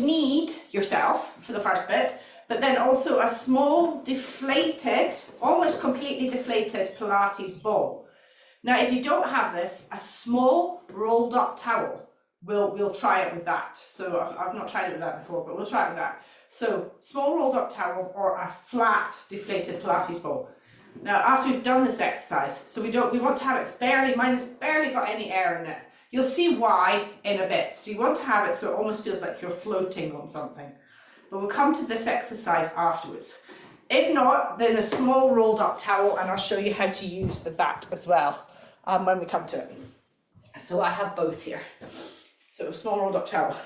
to need yourself for the first bit, but then also a small deflated, almost completely deflated Pilates ball. Now, if you don't have this, a small rolled up towel, we'll try it with that. So I've not tried it with that before, but we'll try it with that. So small rolled up towel or a flat deflated Pilates ball. Now, after we've done this exercise, so we want to have it mine has barely got any air in it. You'll see why in a bit. So you want to have it so it almost feels like you're floating on something. But we'll come to this exercise afterwards. If not, then a small rolled up towel, and I'll show you how to use that as well when we come to it. So I have both here. So a small rolled up towel.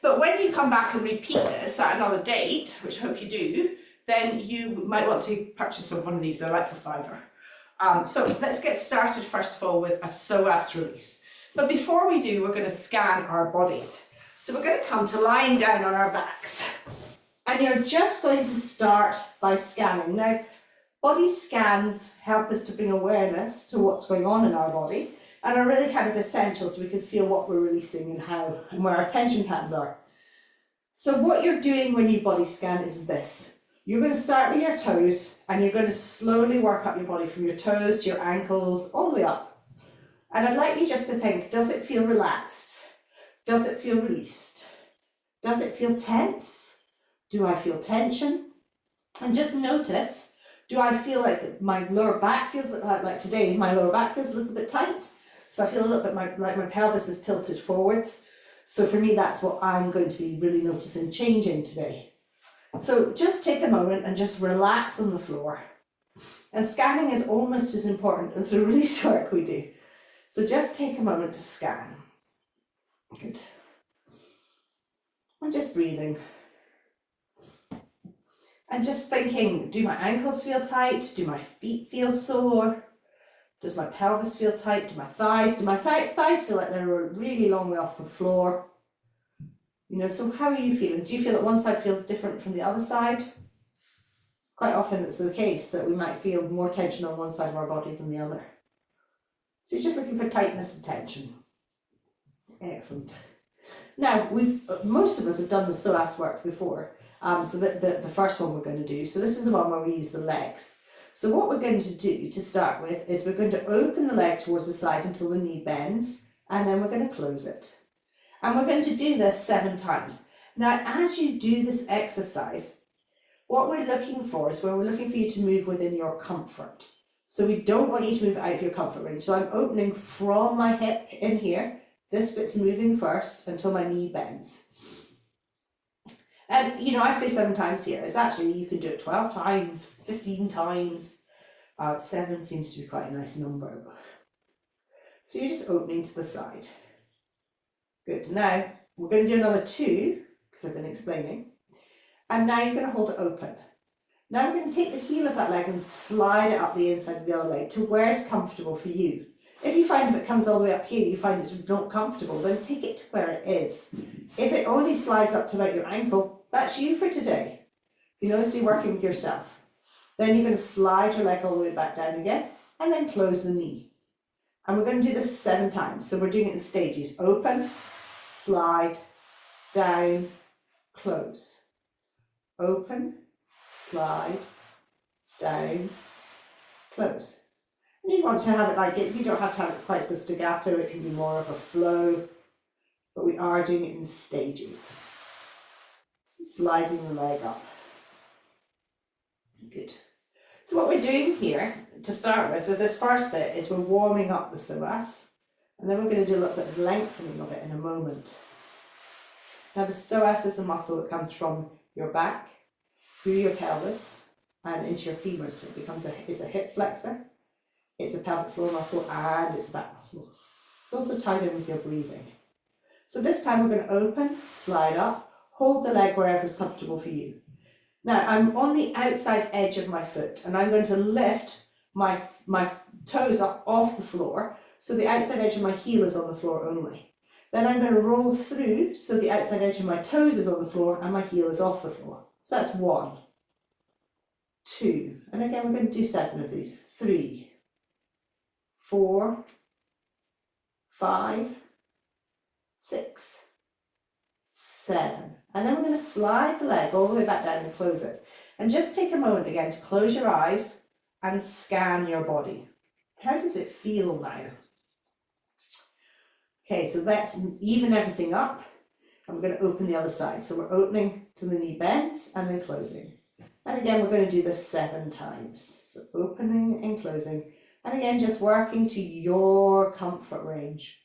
But when you come back and repeat this at another date, which I hope you do, then you might want to purchase one of these. They're like a £5. So let's get started first of all with a psoas release. But before we do, we're going to scan our bodies. So we're going to come to lying down on our backs. And you're just going to start by scanning. Now, body scans help us to bring awareness to what's going on in our body and are really kind of essential so we can feel what we're releasing and how and where our tension patterns are. So what you're doing when you body scan is this. You're going to start with your toes and you're going to slowly work up your body from your toes to your ankles all the way up. And I'd like you just to think, does it feel relaxed? Does it feel released? Does it feel tense? Do I feel tension? And just notice, do I feel like my lower back feels like today, my lower back feels a little bit tight. So I feel a little bit like my pelvis is tilted forwards. So for me, that's what I'm going to be really noticing changing today. So just take a moment and just relax on the floor. And scanning is almost as important as the release work we do. So just take a moment to scan. Good. And just breathing. And just thinking, do my ankles feel tight? Do my feet feel sore? Does my pelvis feel tight? Do my thighs feel like they're a really long way off the floor? You know, so how are you feeling? Do you feel that one side feels different from the other side? Quite often it's the case that we might feel more tension on one side of our body than the other. So you're just looking for tightness and tension. Excellent. Now, most of us have done the psoas work before. So the first one we're going to do. So this is the one where we use the legs. So what we're going to do to start with is we're going to open the leg towards the side until the knee bends, and then we're going to close it. And we're going to do this 7 times. Now, as you do this exercise, what we're looking for is we're looking for you to move within your comfort. So we don't want you to move out of your comfort range. So I'm opening from my hip in here. This bit's moving first until my knee bends. And, you know, I say 7 times here. It's actually, you can do it 12 times, 15 times. 7 seems to be quite a nice number. So you're just opening to the side. Good. Now, we're going to do another 2, because I've been explaining. And now you're going to hold it open. Now we're going to take the heel of that leg and slide it up the inside of the other leg to where it's comfortable for you. If you find if it comes all the way up here, you find it's not comfortable, then take it to where it is. If it only slides up to about your ankle, that's you for today. You know, so you're working with yourself. Then you're going to slide your leg all the way back down again, and then close the knee. And we're going to do this 7 times. So we're doing it in stages. Open, slide, down, close. Open, slide, down, close. And you want to have it like it, you don't have to have it quite so staccato, it can be more of a flow, but we are doing it in stages. So sliding the leg up. Good. So what we're doing here, to start with this first bit, is we're warming up the psoas, and then we're going to do a little bit of lengthening of it in a moment. Now the psoas is the muscle that comes from your back, through your pelvis, and into your femur, so it becomes it's a hip flexor. It's a pelvic floor muscle and it's a back muscle. It's also tied in with your breathing. So this time we're going to open, slide up, hold the leg wherever is comfortable for you. Now I'm on the outside edge of my foot and I'm going to lift my toes up off the floor so the outside edge of my heel is on the floor only. Then I'm going to roll through so the outside edge of my toes is on the floor and my heel is off the floor. So that's 1, 2, and again we're going to do 7 of these. 3, 4, 5, 6, 7. And then we're going to slide the leg all the way back down and close it. And just take a moment again to close your eyes and scan your body. How does it feel now? Okay, so let's even everything up. And we're going to open the other side. So we're opening to the knee bends and then closing. And again, we're going to do this 7 times. So opening and closing. And again, just working to your comfort range.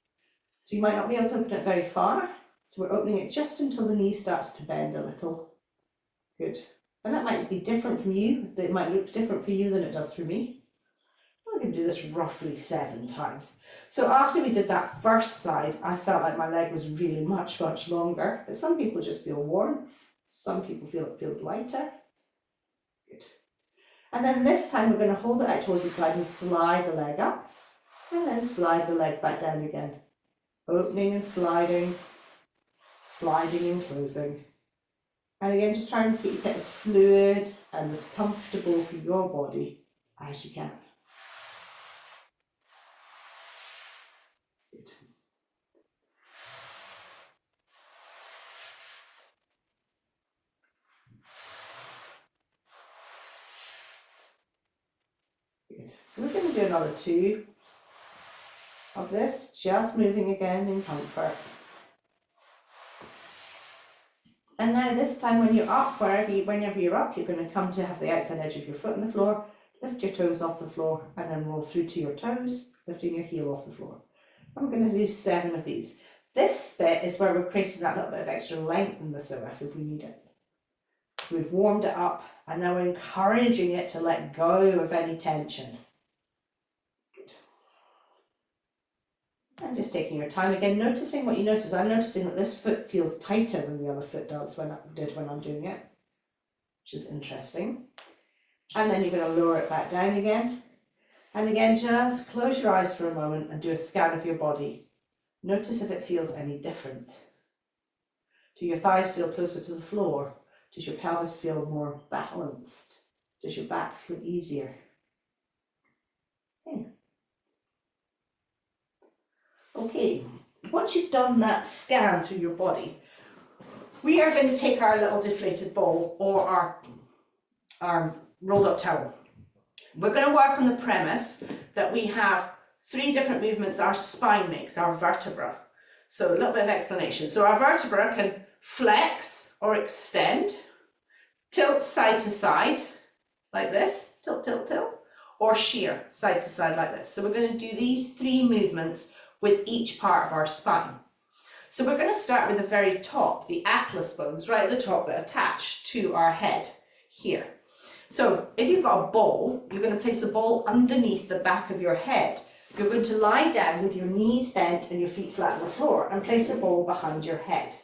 So you might not be able to open it very far. So we're opening it just until the knee starts to bend a little. Good. And that might be different from you. It might look different for you than it does for me. We're going to do this roughly 7 times. So after we did that first side, I felt like my leg was really much longer. But some people just feel warmth. Some people feel it feels lighter. Good. And then this time we're going to hold it out towards the side and slide the leg up. And then slide the leg back down again. Opening and sliding. Sliding and closing. And again, just try and keep it as fluid and as comfortable for your body as you can. Good. Good. So we're going to do another 2 of this, just moving again in comfort. And now this time when you're up, whenever you're up, you're going to come to have the outside edge of your foot on the floor, lift your toes off the floor, and then roll through to your toes, lifting your heel off the floor. I'm going to do 7 of these. This bit is where we're creating that little bit of extra length in the psoas if we need it. So we've warmed it up, and now we're encouraging it to let go of any tension. Good. And just taking your time again, noticing what you notice. I'm noticing that this foot feels tighter than the other foot does when I'm doing it, which is interesting. And then you're going to lower it back down again. And again, just close your eyes for a moment and do a scan of your body. Notice if it feels any different. Do your thighs feel closer to the floor? Does your pelvis feel more balanced? Does your back feel easier? Okay, once you've done that scan through your body, we are going to take our little deflated ball or our rolled up towel. We're going to work on the premise that we have 3 different movements our spine makes, our vertebra. So a little bit of explanation. So our vertebra can flex or extend, tilt side to side like this, tilt, tilt, tilt, or shear side to side like this. So we're going to do these 3 movements with each part of our spine. So we're going to start with the very top, the atlas bones, right at the top that attach to our head here. So if you've got a ball, you're going to place the ball underneath the back of your head. You're going to lie down with your knees bent and your feet flat on the floor and place the ball behind your head.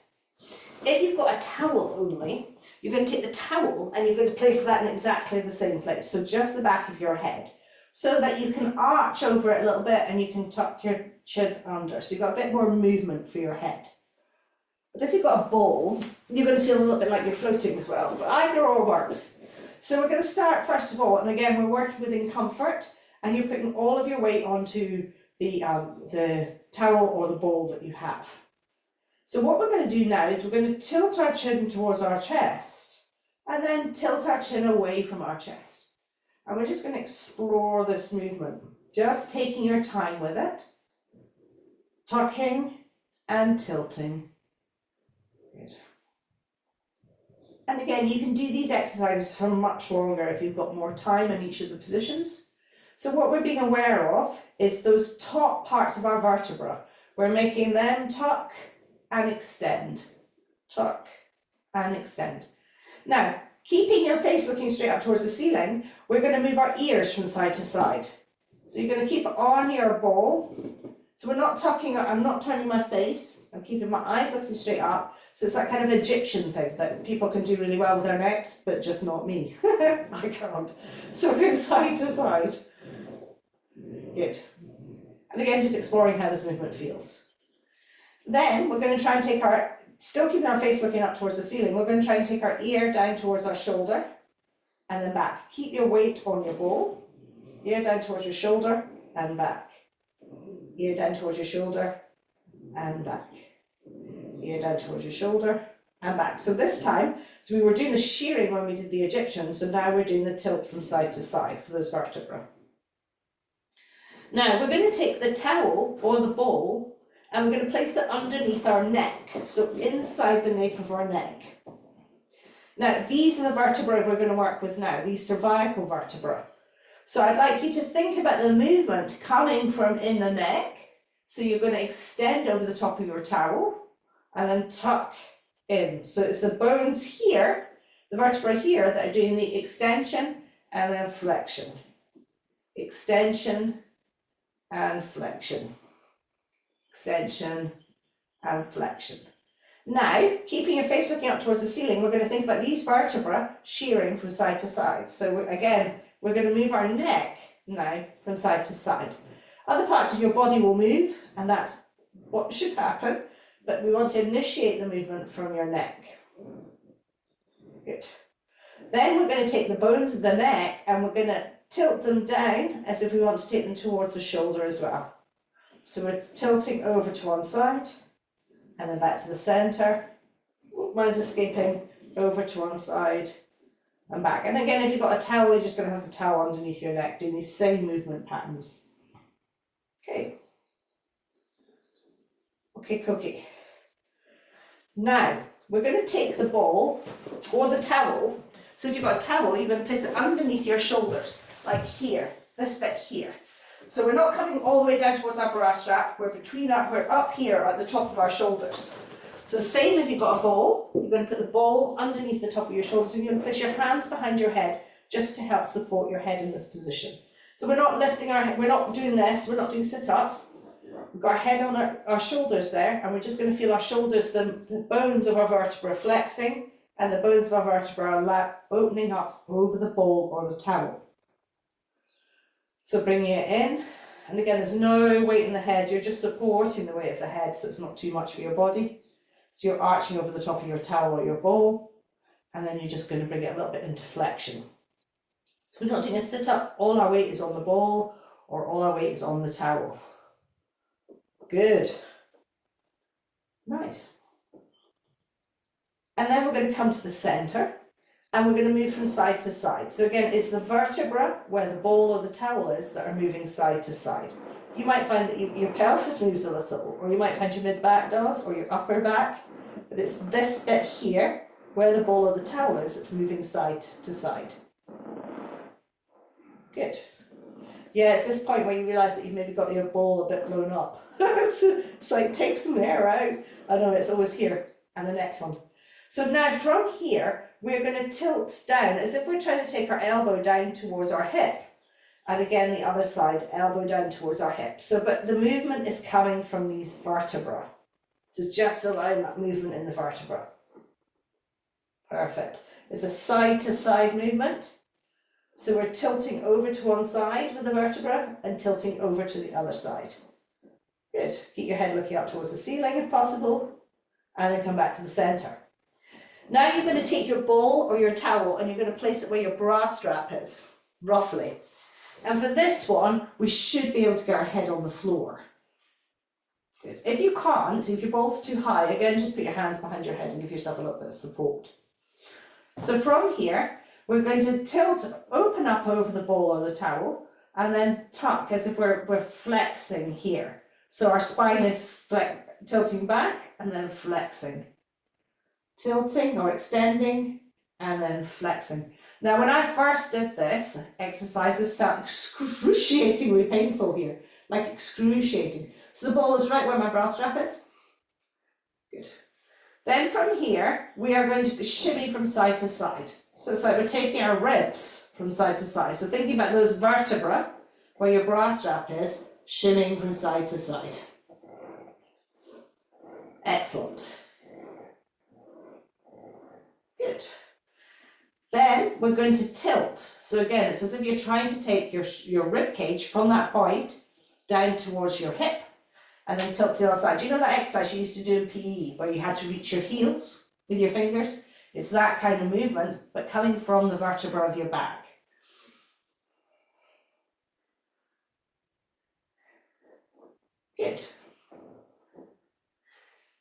If you've got a towel only, you're going to take the towel and you're going to place that in exactly the same place. So just the back of your head, so that you can arch over it a little bit and you can tuck your chin under. So you've got a bit more movement for your head. But if you've got a ball, you're going to feel a little bit like you're floating as well. But either or works. So we're going to start first of all, and again, we're working within comfort, and you're putting all of your weight onto the towel or the ball that you have. So what we're going to do now is we're going to tilt our chin towards our chest, and then tilt our chin away from our chest. And we're just going to explore this movement, just taking your time with it, tucking and tilting. Good. And again, you can do these exercises for much longer if you've got more time in each of the positions. So what we're being aware of is those top parts of our vertebra. We're making them tuck and extend, tuck and extend. Now, keeping your face looking straight up towards the ceiling, we're going to move our ears from side to side. So you're going to keep it on your ball. So we're not tucking, I'm not turning my face, I'm keeping my eyes looking straight up. So it's that kind of Egyptian thing that people can do really well with their necks, but just not me. I can't. So we're going side to side. Good. And again, just exploring how this movement feels. Then we're going to try and take our, still keeping our face looking up towards the ceiling, we're going to try and take our ear down towards our shoulder and then back. Keep your weight on your ball. Ear down towards your shoulder and back. Ear down towards your shoulder and back. ear down towards your shoulder and back. So this time, so we were doing the shearing when we did the Egyptian, so now we're doing the tilt from side to side for those vertebrae. Now we're going to take the towel or the ball and we're going to place it underneath our neck, so inside the nape of our neck. Now these are the vertebrae we're going to work with now, these cervical vertebrae. So I'd like you to think about the movement coming from in the neck. So you're going to extend over the top of your towel and then tuck in. So it's the bones here, the vertebrae here, that are doing the extension and then flexion. Extension and flexion. Extension and flexion. Now, keeping your face looking up towards the ceiling, we're going to think about these vertebrae shearing from side to side. So again, we're going to move our neck now from side to side. Other parts of your body will move, and that's what should happen, but we want to initiate the movement from your neck. Good. Then we're going to take the bones of the neck and we're going to tilt them down as if we want to take them towards the shoulder as well. So we're tilting over to one side and then back to the center. Mine's escaping, over to one side and back. And again, if you've got a towel, you're just going to have the towel underneath your neck doing these same movement patterns. Okay. Okay, cookie. Now, we're going to take the ball or the towel. So if you've got a towel, you're going to place it underneath your shoulders, like here, this bit here. So we're not coming all the way down towards our bra strap, we're between that, we're up here at the top of our shoulders. So same if you've got a ball, you're going to put the ball underneath the top of your shoulders and you're going to place your hands behind your head just to help support your head in this position. So we're not lifting our head, we're not doing this, we're not doing sit-ups. We've got our head on our shoulders there, and we're just going to feel our shoulders, the bones of our vertebra flexing, and the bones of our vertebra are opening up over the ball or the towel. So bringing it in, and again, there's no weight in the head, you're just supporting the weight of the head so it's not too much for your body. So you're arching over the top of your towel or your ball, and then you're just going to bring it a little bit into flexion. So we're not doing a sit-up, all our weight is on the ball, or all our weight is on the towel. Good. Nice. And then we're going to come to the center and we're going to move from side to side. So again, it's the vertebra where the ball or the towel is that are moving side to side. You might find that your pelvis moves a little, or you might find your mid-back does, or your upper back, but it's this bit here where the ball or the towel is that's moving side to side. Good. Yeah, it's this point where you realise that you've maybe got your ball a bit blown up. It's like, take some air out. I know, it's always here. And the next one. So now from here, we're going to tilt down as if we're trying to take our elbow down towards our hip. And again, the other side, elbow down towards our hip. So, but the movement is coming from these vertebrae. So just allowing that movement in the vertebra. Perfect. It's a side to side movement. So we're tilting over to one side with the vertebra and tilting over to the other side. Good. Keep your head looking up towards the ceiling if possible, and then come back to the center. Now you're going to take your ball or your towel and you're going to place it where your bra strap is, roughly. And for this one, we should be able to get our head on the floor. Good. If you can't, if your ball's too high, again, just put your hands behind your head and give yourself a little bit of support. So from here, we're going to tilt, open up over the ball or the towel, and then tuck as if we're flexing here. So our spine is tilting back and then flexing. Tilting or extending and then flexing. Now, when I first did this exercise, this felt excruciatingly painful here, like excruciating. So the ball is right where my bra strap is. Good. Then from here, we are going to shimmy from side to side. So it's like we're taking our ribs from side to side. So thinking about those vertebrae, where your bra strap is, shimmying from side to side. Excellent. Good. Then we're going to tilt. So again, it's as if you're trying to take your rib cage from that point down towards your hip and then tilt to the other side. Do you know that exercise you used to do in PE where you had to reach your heels with your fingers? It's that kind of movement, but coming from the vertebra of your back. Good.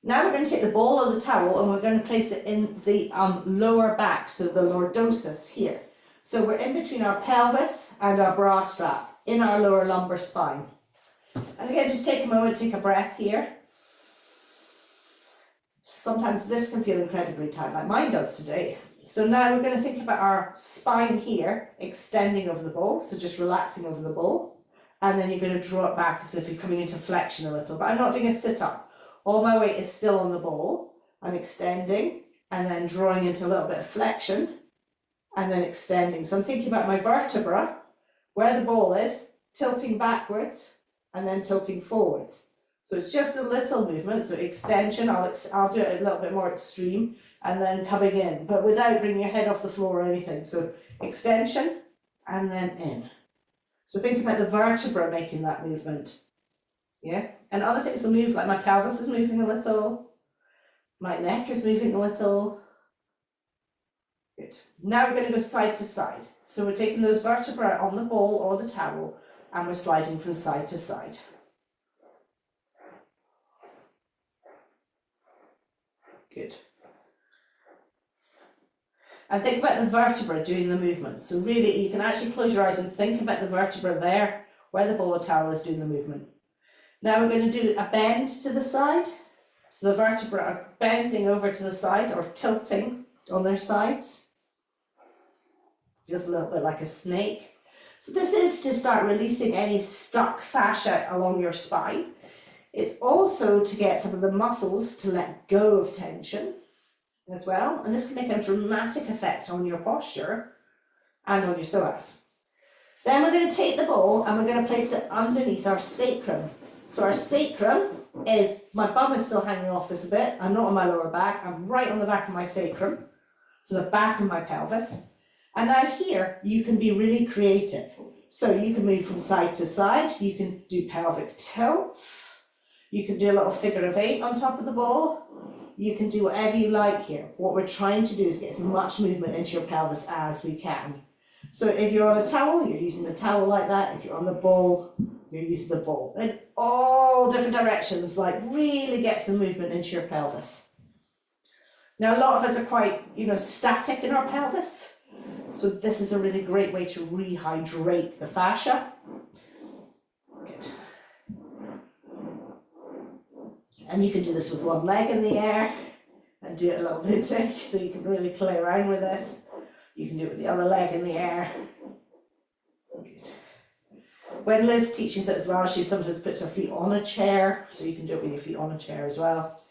Now we're going to take the ball or the towel and we're going to place it in the lower back, so the lordosis here. So we're in between our pelvis and our bra strap, in our lower lumbar spine. And again, just take a moment, take a breath here. Sometimes this can feel incredibly tight, like mine does today. So now we're going to think about our spine here, extending over the ball, so just relaxing over the ball. And then you're going to draw it back as if you're coming into flexion a little, but I'm not doing a sit-up. All my weight is still on the ball. I'm extending and then drawing into a little bit of flexion and then extending. So I'm thinking about my vertebra, where the ball is, tilting backwards and then tilting forwards. So it's just a little movement, so extension, I'll do it a little bit more extreme, and then coming in, but without bringing your head off the floor or anything. So extension and then in. So think about the vertebra making that movement. Yeah, and other things will move, like my pelvis is moving a little, my neck is moving a little. Good. Now we're going to go side to side. So we're taking those vertebrae on the ball or the towel and we're sliding from side to side. Good. And think about the vertebra doing the movement. So really, you can actually close your eyes and think about the vertebra there, where the ball or towel is doing the movement. Now we're going to do a bend to the side. So the vertebrae are bending over to the side or tilting on their sides. Feels a little bit like a snake. So this is to start releasing any stuck fascia along your spine. It's also to get some of the muscles to let go of tension as well. And this can make a dramatic effect on your posture and on your psoas. Then we're going to take the ball and we're going to place it underneath our sacrum. So our sacrum is, my bum is still hanging off this a bit. I'm not on my lower back. I'm right on the back of my sacrum. So the back of my pelvis. And now here, you can be really creative. So you can move from side to side. You can do pelvic tilts. You can do a little figure of 8 on top of the ball. You can do whatever you like here. What we're trying to do is get as much movement into your pelvis as we can. So if you're on a towel, you're using the towel like that. If you're on the ball, you're using the ball. In all different directions, like really get some movement into your pelvis. Now a lot of us are quite, static in our pelvis. So this is a really great way to rehydrate the fascia. Good. And you can do this with one leg in the air and do it a little bit too, so you can really play around with this. You can do it with the other leg in the air. Good. When Liz teaches it as well, she sometimes puts her feet on a chair, so you can do it with your feet on a chair as well.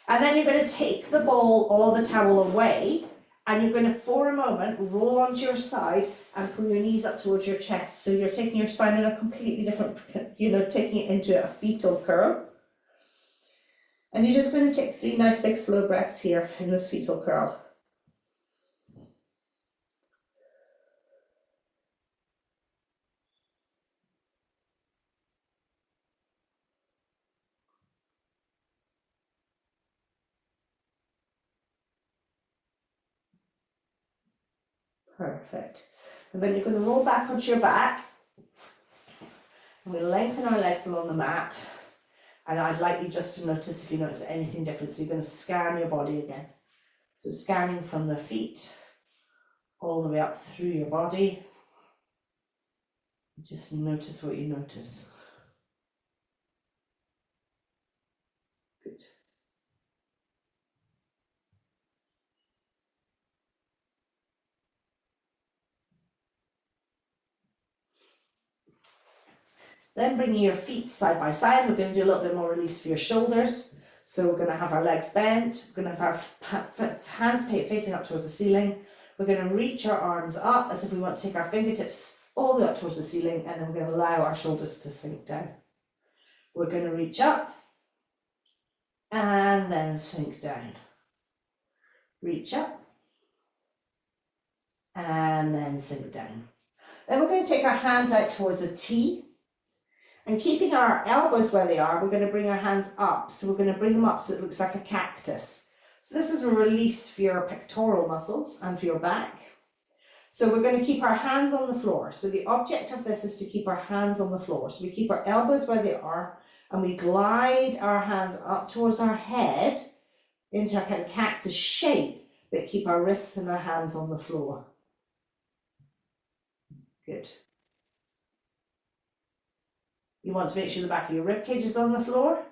And then you're going to take the ball or the towel away, and you're going to, for a moment, roll onto your side and pull your knees up towards your chest. So you're taking your spine in a completely different, taking it into a fetal curl. And you're just going to take 3 nice big slow breaths here in this fetal curl. Perfect. And then you're going to roll back onto your back. And we lengthen our legs along the mat. And I'd like you just to notice if you notice anything different. So you're going to scan your body again. So scanning from the feet all the way up through your body. Just notice what you notice. Good. Then bringing your feet side by side, we're going to do a little bit more release for your shoulders. So we're going to have our legs bent, we're going to have our hands facing up towards the ceiling. We're going to reach our arms up as if we want to take our fingertips all the way up towards the ceiling, and then we're going to allow our shoulders to sink down. We're going to reach up and then sink down. Reach up and then sink down. Then we're going to take our hands out towards a T. And keeping our elbows where they are, we're going to bring our hands up. So we're going to bring them up so it looks like a cactus. So this is a release for your pectoral muscles and for your back. So we're going to keep our hands on the floor. So the object of this is to keep our hands on the floor. So we keep our elbows where they are and we glide our hands up towards our head into a kind of cactus shape, but keep our wrists and our hands on the floor. Good. You want to make sure the back of your rib cage is on the floor.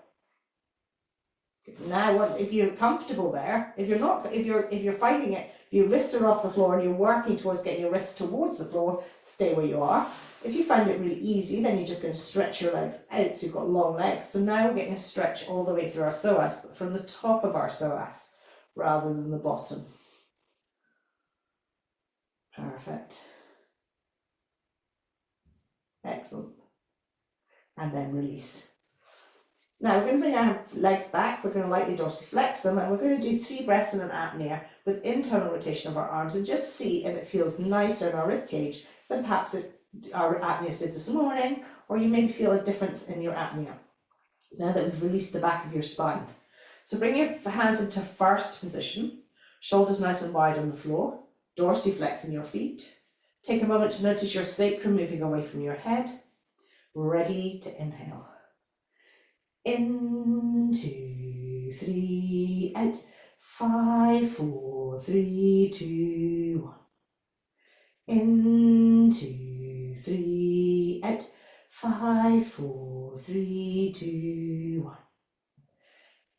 Now, if you're comfortable there, if you're finding it, if your wrists are off the floor and you're working towards getting your wrists towards the floor, stay where you are. If you find it really easy, then you're just going to stretch your legs out, so you've got long legs. So now we're getting a stretch all the way through our psoas, but from the top of our psoas rather than the bottom. Perfect. Excellent. And then release. Now we're going to bring our legs back, we're going to lightly dorsiflex them, and we're going to do 3 breaths in an apnea with internal rotation of our arms, and just see if it feels nicer in our rib cage than perhaps our apneas did this morning, or you maybe feel a difference in your apnea now that we've released the back of your spine. So bring your hands into first position, shoulders nice and wide on the floor, dorsiflexing your feet. Take a moment to notice your sacrum moving away from your head. Ready to inhale. In, 2, 3, out. 5, 4, 3, 2, 1. In, 2, 3, out. 5, 4, 3, 2, 1.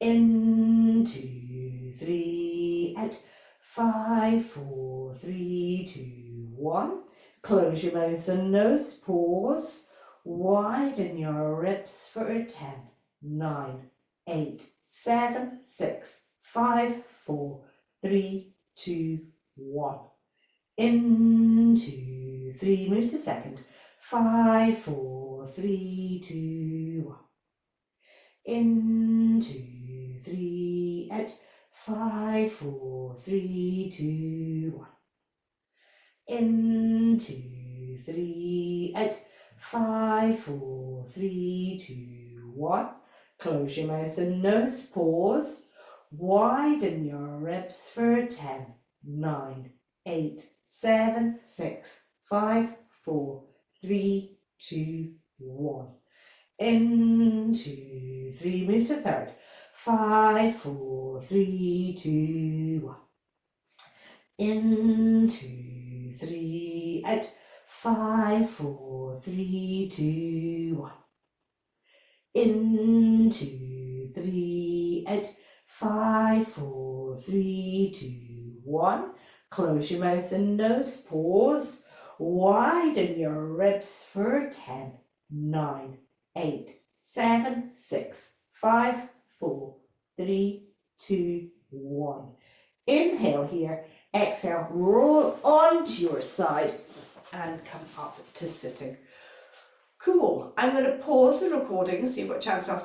In, 2, 3, out. 5, 4, 3, 2, 1. Close your mouth and nose, pause. Widen your ribs for 10, 9, 8, 7, 6, 5, 4, 3, 2, 1. In, 2, 3, move to second. 5, 4, 3, 2, 1. In, 2, 3, out. 5, 4, 3, 2, 1. In, 2, 3, out. 5, 4, 3, 2, 1. Close your mouth and nose, pause. Widen your ribs for 10, 9, 8, 7, 6, 5, 4, 3, 2, 1. In, 2, 3, move to third. 5, 4, 3, 2, 1. In, 2, 3, out. 5, 4, 3, 2, 1. In, 2, 3, out. 5, 4, 3, 2, 1. Close your mouth and nose, pause. Widen your ribs for 10, 9, 8, 7, 6, 5, 4, 3, 2, 1. Inhale here, exhale, roll onto your side and come up to sitting. Cool. I'm going to pause the recording so you've got a chance to ask me